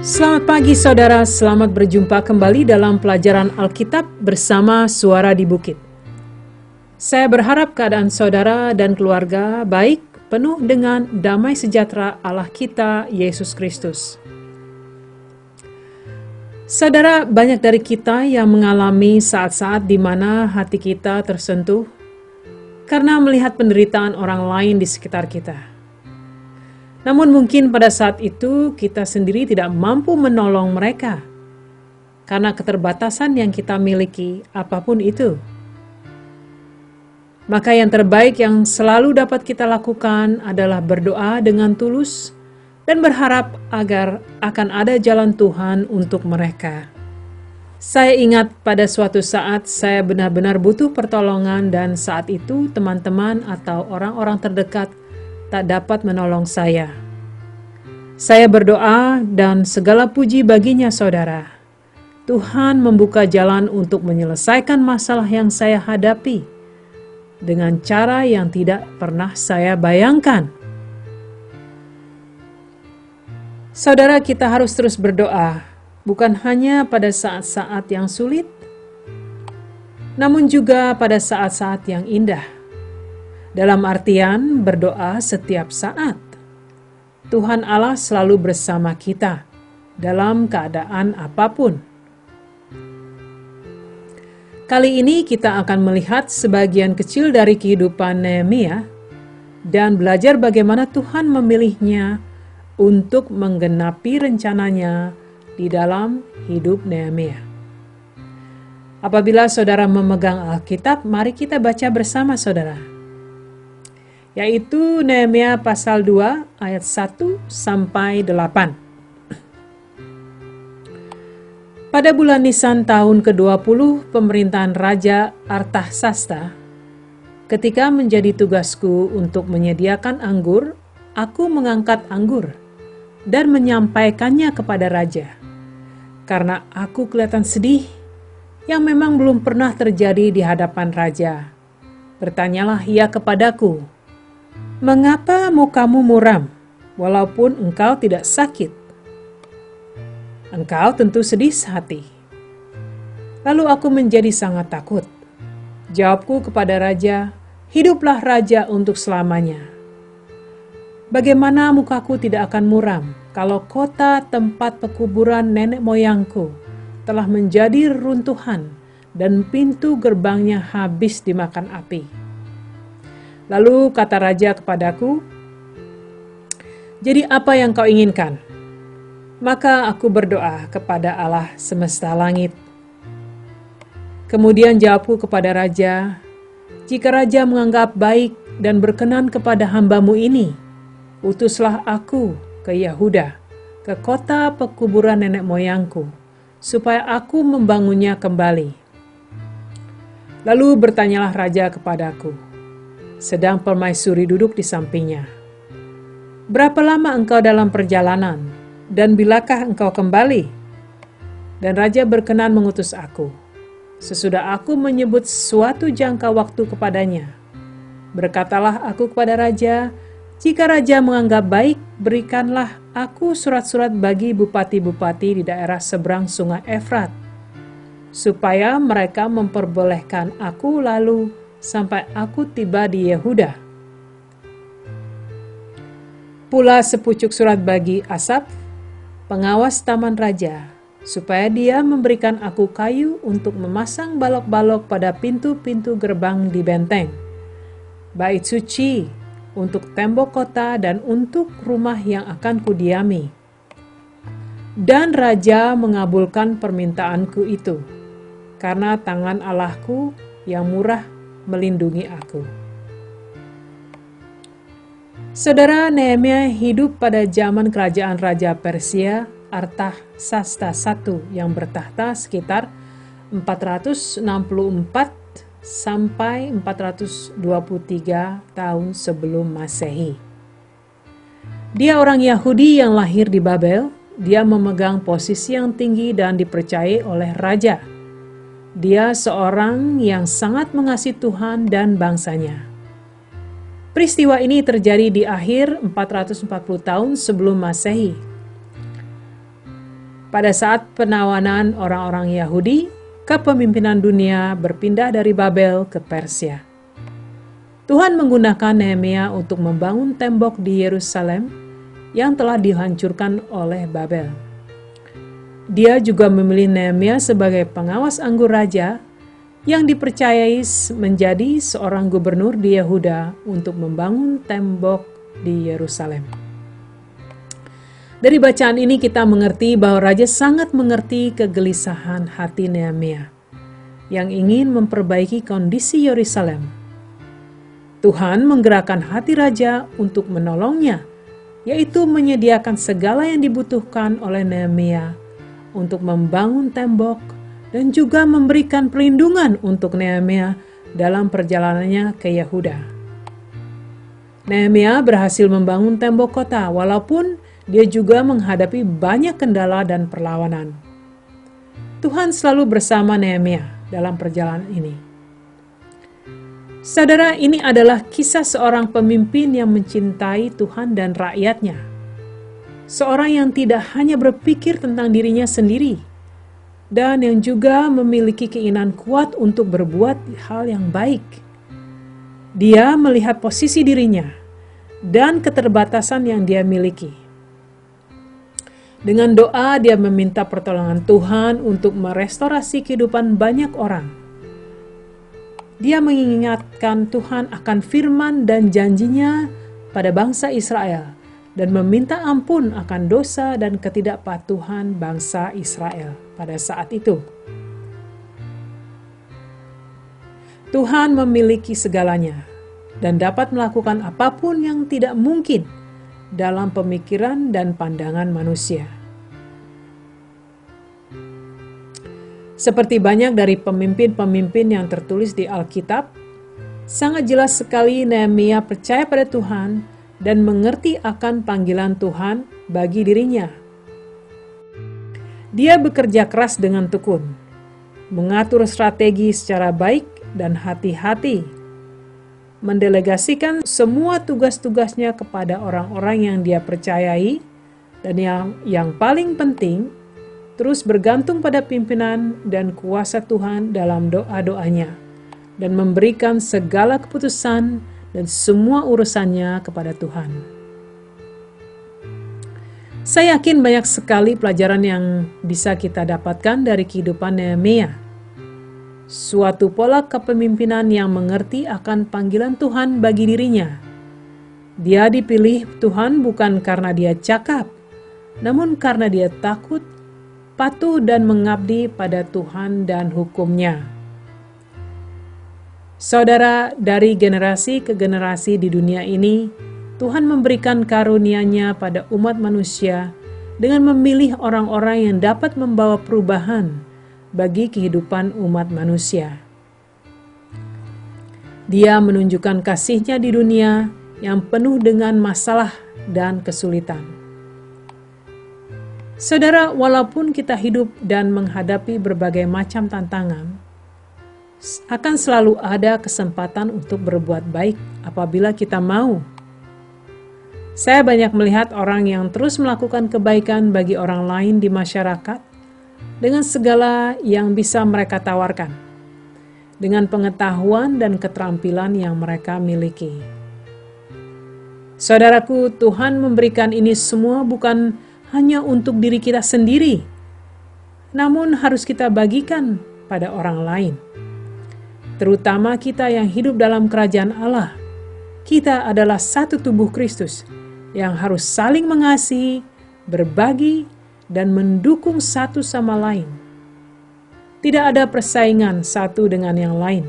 Selamat pagi saudara, selamat berjumpa kembali dalam pelajaran Alkitab bersama Suara di Bukit. Saya berharap keadaan saudara dan keluarga baik, penuh dengan damai sejahtera Allah kita, Yesus Kristus. Saudara, banyak dari kita yang mengalami saat-saat di mana hati kita tersentuh karena melihat penderitaan orang lain di sekitar kita. Namun mungkin pada saat itu kita sendiri tidak mampu menolong mereka karena keterbatasan yang kita miliki apapun itu. Maka yang terbaik yang selalu dapat kita lakukan adalah berdoa dengan tulus dan berharap agar akan ada jalan Tuhan untuk mereka. Saya ingat pada suatu saat saya benar-benar butuh pertolongan dan saat itu teman-teman atau orang-orang terdekat tak dapat menolong saya. Saya berdoa dan segala puji baginya saudara. Tuhan membuka jalan untuk menyelesaikan masalah yang saya hadapi dengan cara yang tidak pernah saya bayangkan. Saudara, kita harus terus berdoa, bukan hanya pada saat-saat yang sulit, namun juga pada saat-saat yang indah. Dalam artian berdoa setiap saat. Tuhan Allah selalu bersama kita dalam keadaan apapun. Kali ini kita akan melihat sebagian kecil dari kehidupan Nehemia dan belajar bagaimana Tuhan memilihnya untuk menggenapi rencananya di dalam hidup Nehemia. Apabila saudara memegang Alkitab, mari kita baca bersama saudara. Yaitu Nehemia pasal 2 ayat 1 sampai 8. Pada bulan Nisan tahun ke-20 pemerintahan Raja Artasasta, ketika menjadi tugasku untuk menyediakan anggur, aku mengangkat anggur dan menyampaikannya kepada raja. Karena aku kelihatan sedih, yang memang belum pernah terjadi di hadapan raja. Bertanyalah ia kepadaku, "Mengapa mukamu muram, walaupun engkau tidak sakit? Engkau tentu sedih sehati." Lalu aku menjadi sangat takut. Jawabku kepada raja, "Hiduplah raja untuk selamanya. Bagaimana mukaku tidak akan muram kalau kota tempat pekuburan nenek moyangku telah menjadi reruntuhan dan pintu gerbangnya habis dimakan api?" Lalu kata raja kepadaku, "Jadi apa yang kau inginkan?" Maka aku berdoa kepada Allah semesta langit. Kemudian jawabku kepada raja, "Jika raja menganggap baik dan berkenan kepada hambamu ini, utuslah aku ke Yehuda, ke kota pekuburan nenek moyangku, supaya aku membangunnya kembali." Lalu bertanyalah raja kepadaku, sedang permaisuri duduk di sampingnya, "Berapa lama engkau dalam perjalanan, dan bilakah engkau kembali?" Dan raja berkenan mengutus aku. Sesudah aku menyebut suatu jangka waktu kepadanya, berkatalah aku kepada raja, "Jika raja menganggap baik, berikanlah aku surat-surat bagi bupati-bupati di daerah seberang sungai Efrat, supaya mereka memperbolehkan aku lalu sampai aku tiba di Yehuda. Pula sepucuk surat bagi Asap, pengawas taman raja, supaya dia memberikan aku kayu untuk memasang balok-balok pada pintu-pintu gerbang di benteng, bait suci, untuk tembok kota dan untuk rumah yang akan kudiami." Dan raja mengabulkan permintaanku itu, karena tangan Allahku yang murah melindungi aku. Saudara, Nehemia hidup pada zaman kerajaan Raja Persia Artasasta I yang bertahta sekitar 464 sampai 423 tahun sebelum Masehi. Dia orang Yahudi yang lahir di Babel. Dia memegang posisi yang tinggi dan dipercayai oleh raja. Dia seorang yang sangat mengasihi Tuhan dan bangsanya. Peristiwa ini terjadi di akhir 440 tahun sebelum Masehi. pada saat penawanan orang-orang Yahudi, kepemimpinan dunia berpindah dari Babel ke Persia. Tuhan menggunakan Nehemia untuk membangun tembok di Yerusalem yang telah dihancurkan oleh Babel. Dia juga memilih Nehemia sebagai pengawas anggur raja yang dipercayai menjadi seorang gubernur di Yehuda untuk membangun tembok di Yerusalem. Dari bacaan ini kita mengerti bahwa raja sangat mengerti kegelisahan hati Nehemia yang ingin memperbaiki kondisi Yerusalem. Tuhan menggerakkan hati raja untuk menolongnya, yaitu menyediakan segala yang dibutuhkan oleh Nehemia untuk membangun tembok dan juga memberikan perlindungan untuk Nehemia dalam perjalanannya ke Yehuda. Nehemia berhasil membangun tembok kota walaupun dia juga menghadapi banyak kendala dan perlawanan. Tuhan selalu bersama Nehemia dalam perjalanan ini. Saudara, ini adalah kisah seorang pemimpin yang mencintai Tuhan dan rakyatnya. Seorang yang tidak hanya berpikir tentang dirinya sendiri, dan yang juga memiliki keinginan kuat untuk berbuat hal yang baik. Dia melihat posisi dirinya dan keterbatasan yang dia miliki. Dengan doa, dia meminta pertolongan Tuhan untuk merestorasi kehidupan banyak orang. Dia mengingatkan Tuhan akan firman dan janjinya pada bangsa Israel dan meminta ampun akan dosa dan ketidakpatuhan bangsa Israel pada saat itu. Tuhan memiliki segalanya dan dapat melakukan apapun yang tidak mungkin dalam pemikiran dan pandangan manusia. Seperti banyak dari pemimpin-pemimpin yang tertulis di Alkitab, sangat jelas sekali Nehemia percaya pada Tuhan dan mengerti akan panggilan Tuhan bagi dirinya. Dia bekerja keras dengan tekun, mengatur strategi secara baik dan hati-hati, mendelegasikan semua tugas-tugasnya kepada orang-orang yang dia percayai, dan yang paling penting, terus bergantung pada pimpinan dan kuasa Tuhan dalam doa-doanya, dan memberikan segala keputusan dan semua urusannya kepada Tuhan. Saya yakin banyak sekali pelajaran yang bisa kita dapatkan dari kehidupan Nehemia. Suatu pola kepemimpinan yang mengerti akan panggilan Tuhan bagi dirinya. Dia dipilih Tuhan bukan karena dia cakap, namun karena dia takut, patuh dan mengabdi pada Tuhan dan hukum-Nya. Saudara, dari generasi ke generasi di dunia ini, Tuhan memberikan karunia-Nya pada umat manusia dengan memilih orang-orang yang dapat membawa perubahan bagi kehidupan umat manusia. Dia menunjukkan kasih-Nya di dunia yang penuh dengan masalah dan kesulitan. Saudara, walaupun kita hidup dan menghadapi berbagai macam tantangan, akan selalu ada kesempatan untuk berbuat baik apabila kita mau. Saya banyak melihat orang yang terus melakukan kebaikan bagi orang lain di masyarakat dengan segala yang bisa mereka tawarkan, dengan pengetahuan dan keterampilan yang mereka miliki. Saudaraku, Tuhan memberikan ini semua bukan hanya untuk diri kita sendiri, namun harus kita bagikan pada orang lain. Terutama kita yang hidup dalam kerajaan Allah. Kita adalah satu tubuh Kristus yang harus saling mengasihi, berbagi, dan mendukung satu sama lain. Tidak ada persaingan satu dengan yang lain,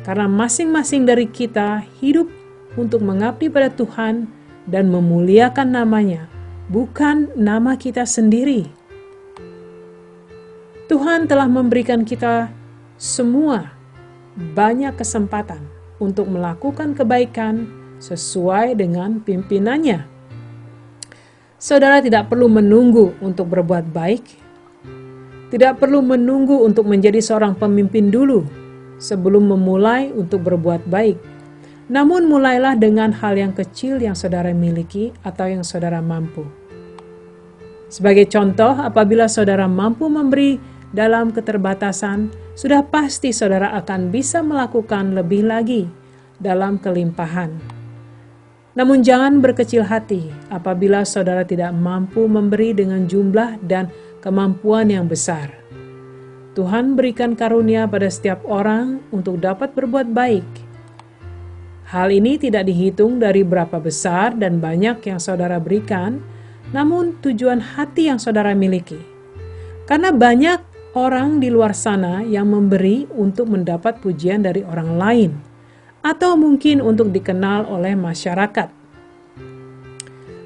karena masing-masing dari kita hidup untuk mengabdi pada Tuhan dan memuliakan nama-Nya, bukan nama kita sendiri. Tuhan telah memberikan kita semua banyak kesempatan untuk melakukan kebaikan sesuai dengan pimpinan-Nya. Saudara tidak perlu menunggu untuk berbuat baik, tidak perlu menunggu untuk menjadi seorang pemimpin dulu sebelum memulai untuk berbuat baik. Namun mulailah dengan hal yang kecil yang saudara miliki atau yang saudara mampu. Sebagai contoh, apabila saudara mampu memberi dalam keterbatasan, sudah pasti saudara akan bisa melakukan lebih lagi dalam kelimpahan. Namun jangan berkecil hati apabila saudara tidak mampu memberi dengan jumlah dan kemampuan yang besar. Tuhan berikan karunia pada setiap orang untuk dapat berbuat baik. Hal ini tidak dihitung dari berapa besar dan banyak yang saudara berikan, namun tujuan hati yang saudara miliki. Karena banyak orang di luar sana yang memberi untuk mendapat pujian dari orang lain, atau mungkin untuk dikenal oleh masyarakat.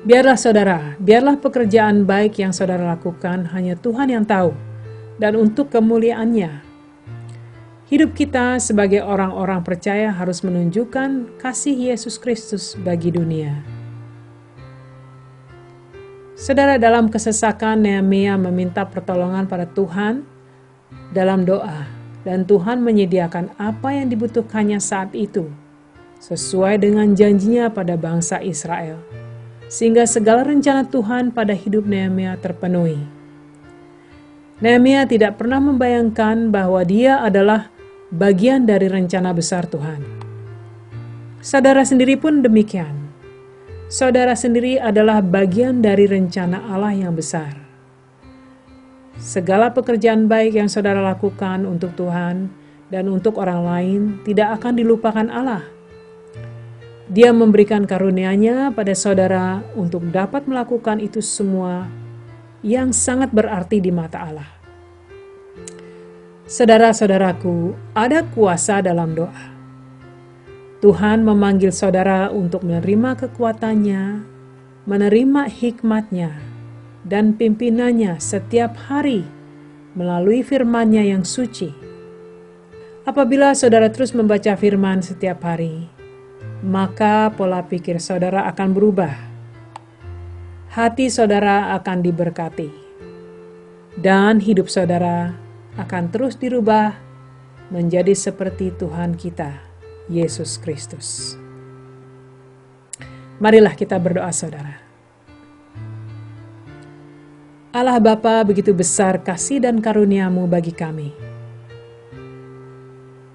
Biarlah pekerjaan baik yang saudara lakukan hanya Tuhan yang tahu, dan untuk kemuliaannya. Hidup kita sebagai orang-orang percaya harus menunjukkan kasih Yesus Kristus bagi dunia. Saudara, dalam kesesakan Nehemia meminta pertolongan pada Tuhan dalam doa, dan Tuhan menyediakan apa yang dibutuhkannya saat itu, sesuai dengan janjinya pada bangsa Israel, sehingga segala rencana Tuhan pada hidup Nehemia terpenuhi. Nehemia tidak pernah membayangkan bahwa dia adalah bagian dari rencana besar Tuhan. Saudara sendiri pun demikian. Saudara sendiri adalah bagian dari rencana Allah yang besar. Segala pekerjaan baik yang saudara lakukan untuk Tuhan dan untuk orang lain tidak akan dilupakan Allah. Dia memberikan karunia-Nya pada saudara untuk dapat melakukan itu semua yang sangat berarti di mata Allah. Saudara-saudaraku, ada kuasa dalam doa. Tuhan memanggil saudara untuk menerima kekuatannya, menerima hikmat-Nya, dan pimpinannya setiap hari melalui firman-Nya yang suci. Apabila saudara terus membaca firman setiap hari, maka pola pikir saudara akan berubah. Hati saudara akan diberkati. Dan hidup saudara akan terus dirubah menjadi seperti Tuhan kita, Yesus Kristus. Marilah kita berdoa, saudara. Allah Bapa, begitu besar kasih dan karunia-Mu bagi kami.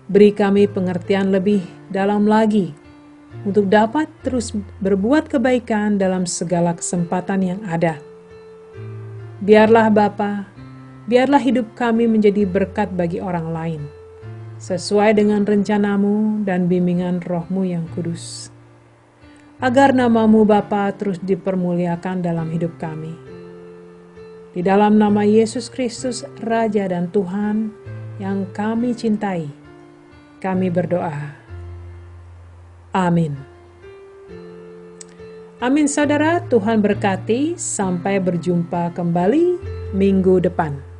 Beri kami pengertian lebih dalam lagi untuk dapat terus berbuat kebaikan dalam segala kesempatan yang ada. Biarlah Bapa, biarlah hidup kami menjadi berkat bagi orang lain, sesuai dengan rencana-Mu dan bimbingan Roh-Mu yang kudus. Agar nama-Mu Bapa terus dipermuliakan dalam hidup kami. Di dalam nama Yesus Kristus, Raja dan Tuhan yang kami cintai, kami berdoa. Amin. Amin saudara, Tuhan berkati, sampai berjumpa kembali minggu depan.